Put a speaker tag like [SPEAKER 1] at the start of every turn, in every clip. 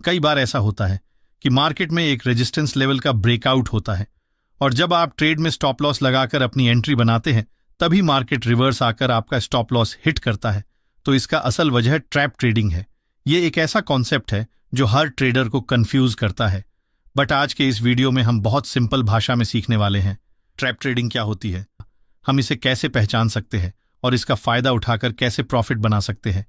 [SPEAKER 1] कई बार ऐसा होता है कि मार्केट में एक रेजिस्टेंस लेवल का ब्रेकआउट होता है और जब आप ट्रेड में स्टॉप लॉस लगाकर अपनी एंट्री बनाते हैं तभी मार्केट रिवर्स आकर आपका स्टॉप लॉस हिट करता है। तो इसका असल वजह ट्रैप ट्रेडिंग है। ये एक ऐसा कॉन्सेप्ट है जो हर ट्रेडर को कंफ्यूज करता है, बट आज के इस वीडियो में हम बहुत सिंपल भाषा में सीखने वाले हैं ट्रैप ट्रेडिंग क्या होती है, हम इसे कैसे पहचान सकते हैं और इसका फायदा उठाकर कैसे प्रॉफिट बना सकते हैं।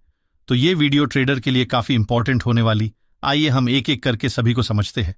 [SPEAKER 1] तो ये वीडियो ट्रेडर के लिए काफी इंपॉर्टेंट होने वाली। आइए हम एक एक करके सभी को समझते हैं।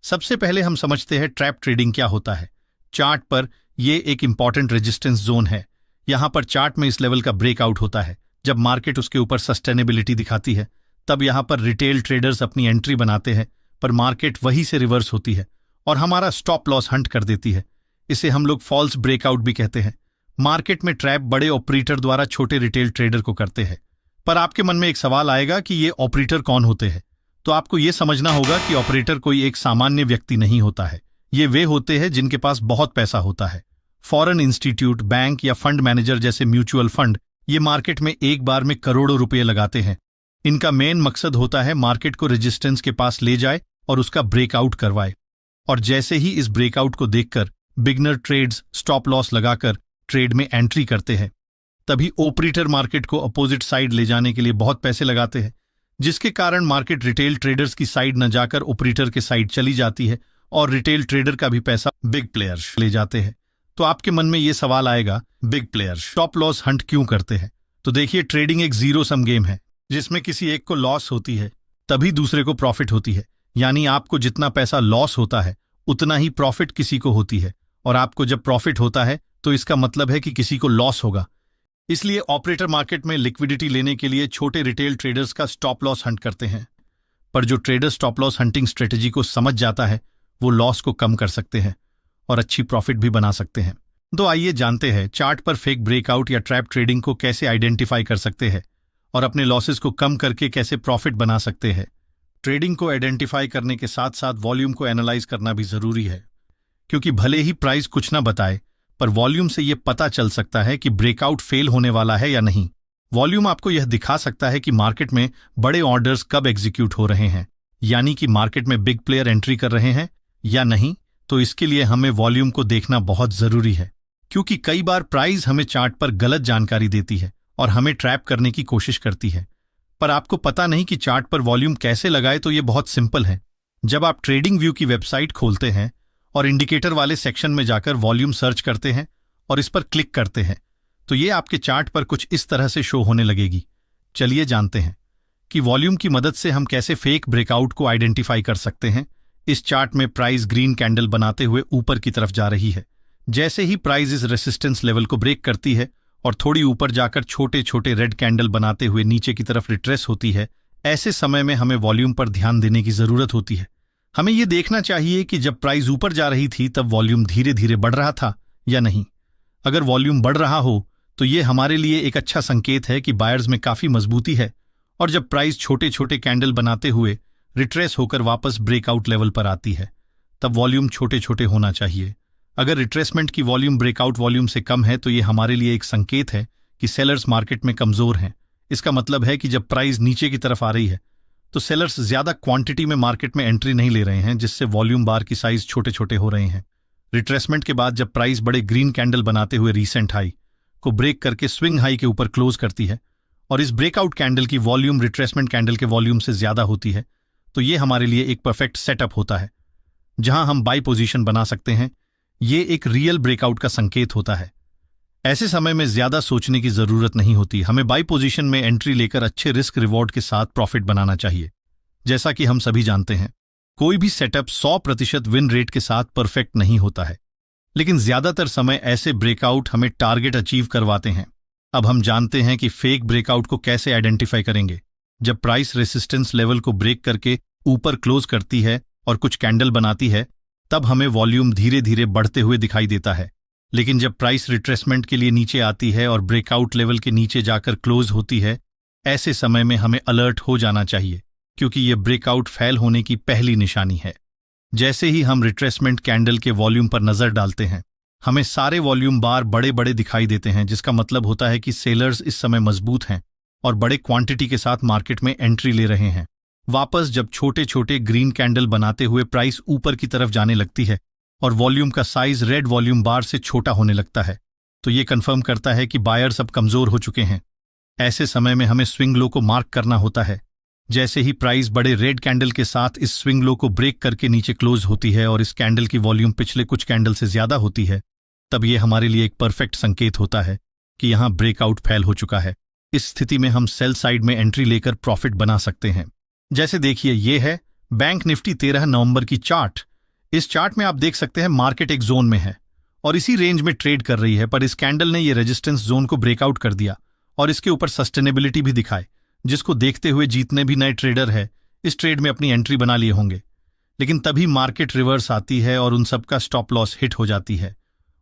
[SPEAKER 1] सबसे पहले हम समझते हैं ट्रैप ट्रेडिंग क्या होता है। चार्ट पर यह एक इंपॉर्टेंट रेजिस्टेंस जोन है। यहां पर चार्ट में इस लेवल का ब्रेकआउट होता है। जब मार्केट उसके ऊपर सस्टेनेबिलिटी दिखाती है तब यहां पर रिटेल ट्रेडर्स अपनी एंट्री बनाते हैं, पर मार्केट वहीं से रिवर्स होती है और हमारा स्टॉप लॉस हंट कर देती है। इसे हम लोग फॉल्स ब्रेकआउट भी कहते हैं। मार्केट में ट्रैप बड़े ऑपरेटर द्वारा छोटे रिटेल ट्रेडर को करते हैं। पर आपके मन में एक सवाल आएगा कि ये ऑपरेटर कौन होते हैं। तो आपको ये समझना होगा कि ऑपरेटर कोई एक सामान्य व्यक्ति नहीं होता है। ये वे होते हैं जिनके पास बहुत पैसा होता है। फॉरेन इंस्टीट्यूट, बैंक या फंड मैनेजर जैसे म्यूचुअल फंड ये मार्केट में एक बार में करोड़ों रुपए लगाते हैं। इनका मेन मकसद होता है मार्केट को रेजिस्टेंस के पास ले जाए और उसका ब्रेकआउट करवाए। और जैसे ही इस ब्रेकआउट को देखकर बिगनर ट्रेड्स स्टॉप लॉस लगाकर ट्रेड में एंट्री करते हैं, तभी ऑपरेटर मार्केट को अपोजिट साइड ले जाने के लिए बहुत पैसे लगाते हैं, जिसके कारण मार्केट रिटेल ट्रेडर्स की साइड न जाकर ऑपरेटर के साइड चली जाती है और रिटेल ट्रेडर का भी पैसा बिग प्लेयर्स ले जाते हैं। तो आपके मन में ये सवाल आएगा, big players stop loss Hunt क्यों करते हैं? तो देखिए, ट्रेडिंग एक जीरो सम गेम है जिसमें किसी एक को लॉस होती है तभी दूसरे को प्रॉफिट होती है। यानी आपको जितना पैसा लॉस होता है उतना ही प्रॉफिट किसी को होती है, और आपको जब प्रॉफिट होता है तो इसका मतलब है कि किसी को लॉस होगा। इसलिए ऑपरेटर मार्केट में लिक्विडिटी लेने के लिए छोटे रिटेल ट्रेडर्स का स्टॉप लॉस हंट करते हैं। पर जो trader stop loss hunting strategy को समझ जाता है वो लॉस को कम कर सकते हैं और अच्छी प्रॉफिट भी बना सकते हैं। तो आइए जानते हैं चार्ट पर फेक ब्रेकआउट या ट्रैप ट्रेडिंग को कैसे आइडेंटिफाई कर सकते हैं और अपने लॉसेस को कम करके कैसे प्रॉफिट बना सकते हैं। ट्रेडिंग को आइडेंटिफाई करने के साथ साथ वॉल्यूम को एनालाइज करना भी जरूरी है, क्योंकि भले ही प्राइस कुछ ना बताए पर वॉल्यूम से यह पता चल सकता है कि ब्रेकआउट फेल होने वाला है या नहीं। वॉल्यूम आपको यह दिखा सकता है कि मार्केट में बड़े ऑर्डर्स कब एग्जीक्यूट हो रहे हैं, यानी कि मार्केट में बिग प्लेयर एंट्री कर रहे हैं या नहीं। तो इसके लिए हमें वॉल्यूम को देखना बहुत जरूरी है, क्योंकि कई बार प्राइस हमें चार्ट पर गलत जानकारी देती है और हमें ट्रैप करने की कोशिश करती है। पर आपको पता नहीं कि चार्ट पर वॉल्यूम कैसे लगाए। तो ये बहुत सिंपल है। जब आप ट्रेडिंग व्यू की वेबसाइट खोलते हैं और इंडिकेटर वाले सेक्शन में जाकर वॉल्यूम सर्च करते हैं और इस पर क्लिक करते हैं तो ये आपके चार्ट पर कुछ इस तरह से शो होने लगेगी। चलिए जानते हैं कि वॉल्यूम की मदद से हम कैसे फेक ब्रेकआउट को आइडेंटिफाई कर सकते हैं। इस चार्ट में प्राइस ग्रीन कैंडल बनाते हुए ऊपर की तरफ जा रही है। जैसे ही प्राइस इस रेसिस्टेंस लेवल को ब्रेक करती है और थोड़ी ऊपर जाकर छोटे छोटे रेड कैंडल बनाते हुए नीचे की तरफ रिट्रेस होती है, ऐसे समय में हमें वॉल्यूम पर ध्यान देने की जरूरत होती है। हमें यह देखना चाहिए कि जब प्राइस ऊपर जा रही थी तब वॉल्यूम धीरे धीरे बढ़ रहा था या नहीं। अगर वॉल्यूम बढ़ रहा हो तो यह हमारे लिए एक अच्छा संकेत है कि बायर्स में काफी मजबूती है, और जब प्राइस छोटे छोटे कैंडल बनाते हुए रिट्रेस होकर वापस ब्रेकआउट लेवल पर आती है तब वॉल्यूम छोटे छोटे होना चाहिए। अगर रिट्रेसमेंट की वॉल्यूम ब्रेकआउट वॉल्यूम से कम है तो यह हमारे लिए एक संकेत है कि सेलर्स मार्केट में कमजोर हैं। इसका मतलब है कि जब प्राइस नीचे की तरफ आ रही है तो सेलर्स ज्यादा क्वांटिटी में मार्केट में एंट्री नहीं ले रहे हैं, जिससे वॉल्यूम बार की साइज छोटे छोटे हो रहे हैं। रिट्रेसमेंट के बाद जब प्राइस बड़े ग्रीन कैंडल बनाते हुए रीसेंट हाई को ब्रेक करके स्विंग हाई के ऊपर क्लोज करती है और इस ब्रेकआउट कैंडल की वॉल्यूम रिट्रेसमेंट कैंडल के वॉल्यूम से ज्यादा होती है, तो ये हमारे लिए एक परफेक्ट सेटअप होता है जहां हम बाई पोजीशन बना सकते हैं। ये एक रियल ब्रेकआउट का संकेत होता है। ऐसे समय में ज्यादा सोचने की जरूरत नहीं होती। हमें बाई पोजीशन में एंट्री लेकर अच्छे रिस्क रिवॉर्ड के साथ प्रॉफिट बनाना चाहिए। जैसा कि हम सभी जानते हैं, कोई भी सेटअप 100% विन रेट के साथ परफेक्ट नहीं होता है, लेकिन ज्यादातर समय ऐसे ब्रेकआउट हमें टारगेट अचीव करवाते हैं। अब हम जानते हैं कि फेक ब्रेकआउट को कैसे आइडेंटिफाई करेंगे। जब प्राइस रेसिस्टेंस लेवल को ब्रेक करके ऊपर क्लोज करती है और कुछ कैंडल बनाती है तब हमें वॉल्यूम धीरे धीरे बढ़ते हुए दिखाई देता है। लेकिन जब प्राइस रिट्रेसमेंट के लिए नीचे आती है और ब्रेकआउट लेवल के नीचे जाकर क्लोज होती है, ऐसे समय में हमें अलर्ट हो जाना चाहिए, क्योंकि यह ब्रेकआउट फेल होने की पहली निशानी है। जैसे ही हम रिट्रेसमेंट कैंडल के वॉल्यूम पर नजर डालते हैं, हमें सारे वॉल्यूम बार बड़े बड़े दिखाई देते हैं, जिसका मतलब होता है कि सेलर्स इस समय मजबूत हैं और बड़े क्वांटिटी के साथ मार्केट में एंट्री ले रहे हैं। वापस जब छोटे छोटे ग्रीन कैंडल बनाते हुए प्राइस ऊपर की तरफ जाने लगती है और वॉल्यूम का साइज रेड वॉल्यूम बार से छोटा होने लगता है, तो ये कंफर्म करता है कि बायर्स अब कमजोर हो चुके हैं। ऐसे समय में हमें स्विंग लो को मार्क करना होता है। जैसे ही प्राइस बड़े रेड कैंडल के साथ इस स्विंग लो को ब्रेक करके नीचे क्लोज होती है और इस कैंडल की वॉल्यूम पिछले कुछ कैंडल से ज्यादा होती है, तब ये हमारे लिए एक परफेक्ट संकेत होता है कि यहां ब्रेकआउट फेल हो चुका है। इस स्थिति में हम सेल साइड में एंट्री लेकर प्रॉफिट बना सकते हैं। जैसे देखिए, ये है बैंक निफ्टी 13 नवंबर की चार्ट। इस चार्ट में आप देख सकते हैं मार्केट एक जोन में है और इसी रेंज में ट्रेड कर रही है, पर इस कैंडल ने ये रेजिस्टेंस जोन को ब्रेकआउट कर दिया और इसके ऊपर सस्टेनेबिलिटी भी दिखाए, जिसको देखते हुए जितने भी नए ट्रेडर है इस ट्रेड में अपनी एंट्री बना लिए होंगे। लेकिन तभी मार्केट रिवर्स आती है और उन सबका स्टॉप लॉस हिट हो जाती है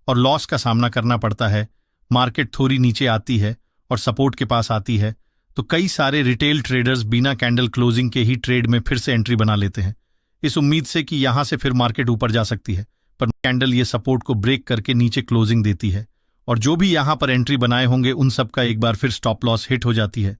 [SPEAKER 1] और लॉस का सामना करना पड़ता है। मार्केट थोड़ी नीचे आती है और सपोर्ट के पास आती है, तो कई सारे रिटेल ट्रेडर्स बिना कैंडल क्लोजिंग के ही ट्रेड में फिर से एंट्री बना लेते हैं, इस उम्मीद से कि यहां से फिर मार्केट ऊपर जा सकती है। पर कैंडल ये सपोर्ट को ब्रेक करके नीचे क्लोजिंग देती है और जो भी यहां पर एंट्री बनाए होंगे उन सब का एक बार फिर स्टॉप लॉस हिट हो जाती है।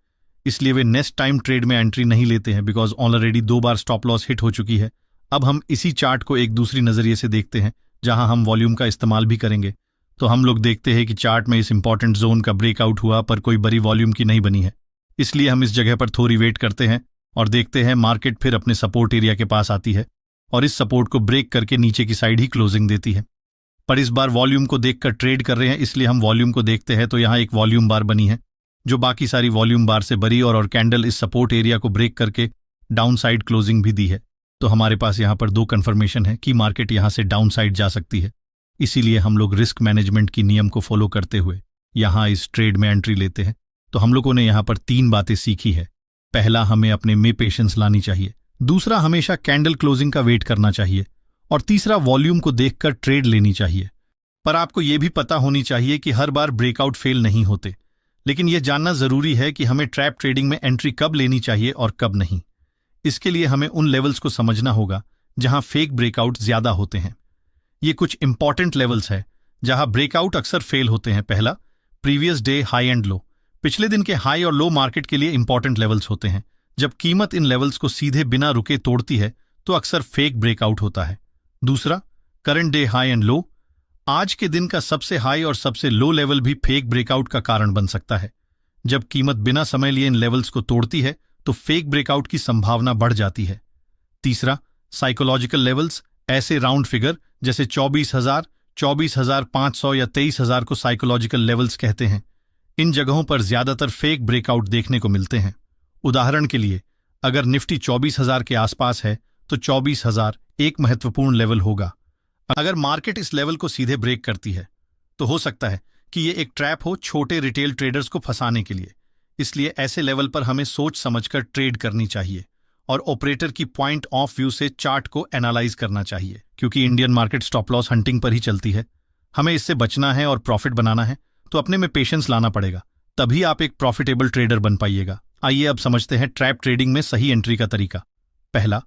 [SPEAKER 1] इसलिए वे नेक्स्ट टाइम ट्रेड में एंट्री नहीं लेते हैं, because already 2 bar stop loss hit हो चुकी है। अब हम इसी चार्ट को एक दूसरी नजरिए से देखते हैं, जहां हम वॉल्यूम का इस्तेमाल भी करेंगे। तो हम लोग देखते हैं कि चार्ट में इस इंपॉर्टेंट जोन का ब्रेकआउट हुआ, पर कोई बड़ी वॉल्यूम की नहीं बनी है। इसलिए हम इस जगह पर थोड़ी वेट करते हैं और देखते हैं मार्केट फिर अपने सपोर्ट एरिया के पास आती है और इस सपोर्ट को ब्रेक करके नीचे की साइड ही क्लोजिंग देती है। पर इस बार वॉल्यूम को देखकर ट्रेड कर रहे हैं, इसलिए हम वॉल्यूम को देखते हैं तो यहाँ एक वॉल्यूम बार बनी है जो बाकी सारी वॉल्यूम बार से बड़ी और कैंडल इस सपोर्ट एरिया को ब्रेक करके डाउन साइड क्लोजिंग भी दी है। तो हमारे पास यहाँ पर 2 कन्फर्मेशन है कि मार्केट यहाँ से डाउन साइड जा सकती है। इसीलिए हम लोग रिस्क मैनेजमेंट की नियम को फॉलो करते हुए यहाँ इस ट्रेड में एंट्री लेते हैं। तो हम लोगों ने यहाँ पर 3 बातें सीखी है। पहला, हमें अपने में पेशेंस लानी चाहिए। दूसरा, हमेशा कैंडल क्लोजिंग का वेट करना चाहिए और तीसरा, वॉल्यूम को देखकर ट्रेड लेनी चाहिए। पर आपको यह भी पता होनी चाहिए कि हर बार ब्रेकआउट फेल नहीं होते, लेकिन यह जानना जरूरी है कि हमें ट्रैप ट्रेडिंग में एंट्री कब लेनी चाहिए और कब नहीं। इसके लिए हमें उन लेवल्स को समझना होगा जहां फेक ब्रेकआउट ज्यादा होते हैं। ये कुछ इंपॉर्टेंट लेवल्स है जहां ब्रेकआउट अक्सर फेल होते हैं। पहला, previous day high and low. पिछले दिन के हाई और लो मार्केट के लिए इंपॉर्टेंट लेवल्स होते हैं। जब कीमत इन लेवल्स को सीधे बिना रुके तोड़ती है तो अक्सर फेक ब्रेकआउट होता है। दूसरा, current day high and low. आज के दिन का सबसे हाई और सबसे लो लेवल भी फेक ब्रेकआउट का कारण बन सकता है। जब कीमत बिना समय लिए इन लेवल्स को तोड़ती है तो फेक ब्रेकआउट की संभावना बढ़ जाती है। तीसरा, साइकोलॉजिकल लेवल्स। ऐसे राउंड फिगर जैसे 24,000, 24,500 या 23,000 को साइकोलॉजिकल लेवल्स कहते हैं। इन जगहों पर ज्यादातर फेक ब्रेकआउट देखने को मिलते हैं। उदाहरण के लिए, अगर निफ्टी 24,000 के आसपास है तो 24,000 एक महत्वपूर्ण लेवल होगा। अगर मार्केट इस लेवल को सीधे ब्रेक करती है तो हो सकता है कि ये एक ट्रैप हो छोटे रिटेल ट्रेडर्स को फंसाने के लिए। इसलिए ऐसे लेवल पर हमें सोच समझकर ट्रेड करनी चाहिए और ऑपरेटर की पॉइंट ऑफ व्यू से चार्ट को एनालाइज करना चाहिए, क्योंकि Indian market stop loss hunting पर ही चलती है। हमें इससे बचना है और प्रॉफिट बनाना है, तो अपने में पेशेंस लाना पड़ेगा, तभी आप एक प्रॉफिटेबल ट्रेडर बन पाइएगा। आइए अब समझते हैं ट्रैप ट्रेडिंग में सही एंट्री का तरीका। पहला,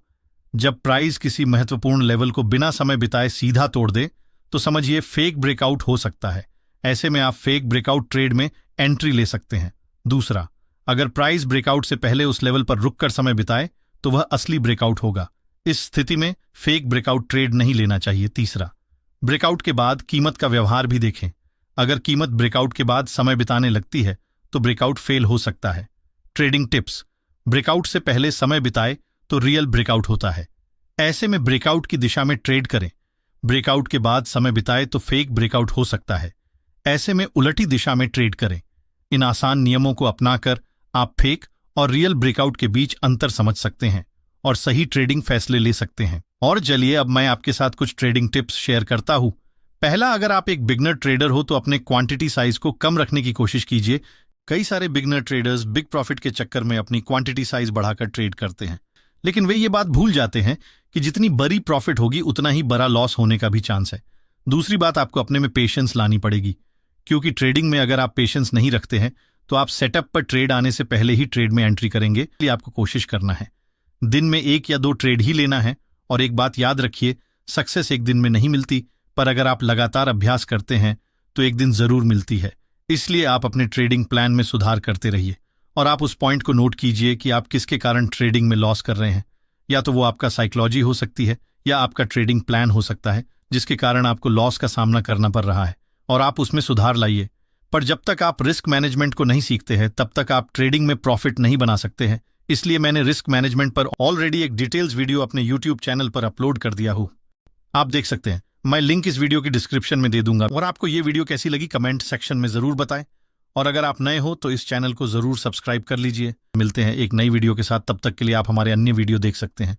[SPEAKER 1] जब प्राइस किसी महत्वपूर्ण लेवल को बिना समय बिताए सीधा तोड़ दे तो समझिए फेक ब्रेकआउट हो सकता है। ऐसे में आप फेक ब्रेकआउट ट्रेड में एंट्री ले सकते हैं। दूसरा, अगर प्राइस ब्रेकआउट से पहले उस लेवल पर रुककर समय बिताए तो वह असली ब्रेकआउट होगा। इस स्थिति में फेक ब्रेकआउट ट्रेड नहीं लेना चाहिए। तीसरा, ब्रेकआउट के बाद कीमत का व्यवहार भी देखें। अगर कीमत ब्रेकआउट के बाद समय बिताने लगती है तो ब्रेकआउट फेल हो सकता है। ट्रेडिंग टिप्स, ब्रेकआउट से पहले समय बिताए तो रियल ब्रेकआउट होता है। ऐसे में ब्रेकआउट की दिशा में ट्रेड करें। ब्रेकआउट के बाद समय बिताए तो फेक ब्रेकआउट हो सकता है। ऐसे में उलटी दिशा में ट्रेड करें। इन आसान नियमों को अपनाकर आप फेक और रियल ब्रेकआउट के बीच अंतर समझ सकते हैं और सही ट्रेडिंग फैसले ले सकते हैं। और चलिए अब मैं आपके साथ कुछ ट्रेडिंग टिप्स शेयर करता हूं। पहला, अगर आप एक बिगनर ट्रेडर हो तो अपने क्वांटिटी साइज को कम रखने की कोशिश कीजिए। कई सारे बिगनर ट्रेडर्स बिग प्रॉफिट के चक्कर में अपनी क्वांटिटी साइज बढ़ाकर ट्रेड करते हैं, लेकिन वे ये बात भूल जाते हैं कि जितनी बड़ी प्रॉफिट होगी उतना ही बड़ा लॉस होने का भी चांस है। दूसरी बात, आपको अपने में पेशेंस लानी पड़ेगी, क्योंकि ट्रेडिंग में अगर आप पेशेंस नहीं रखते हैं तो आप सेटअप पर ट्रेड आने से पहले ही ट्रेड में एंट्री करेंगे। इसलिए आपको कोशिश करना है दिन में 1 या 2 ट्रेड ही लेना है। और एक बात याद रखिए, सक्सेस एक दिन में नहीं मिलती, पर अगर आप लगातार अभ्यास करते हैं तो एक दिन जरूर मिलती है। इसलिए आप अपने ट्रेडिंग प्लान में सुधार करते रहिए और आप उस पॉइंट को नोट कीजिए कि आप किसके कारण ट्रेडिंग में लॉस कर रहे हैं। या तो वो आपका साइकोलॉजी हो सकती है या आपका ट्रेडिंग प्लान हो सकता है जिसके कारण आपको लॉस का सामना करना पड़ रहा है और आप उसमें सुधार लाइए। पर जब तक आप रिस्क मैनेजमेंट को नहीं सीखते हैं तब तक आप ट्रेडिंग में प्रॉफिट नहीं बना सकते हैं। इसलिए मैंने रिस्क मैनेजमेंट पर ऑलरेडी एक डिटेल्स वीडियो अपने यूट्यूब चैनल पर अपलोड कर दिया हूँ, आप देख सकते हैं। मैं लिंक इस वीडियो की डिस्क्रिप्शन में दे दूंगा। और आपको ये वीडियो कैसी लगी कमेंट सेक्शन में जरूर बताएं। और अगर आप नए हो तो इस चैनल को जरूर सब्सक्राइब कर लीजिए। मिलते हैं एक नई वीडियो के साथ, तब तक के लिए आप हमारे अन्य वीडियो देख सकते हैं।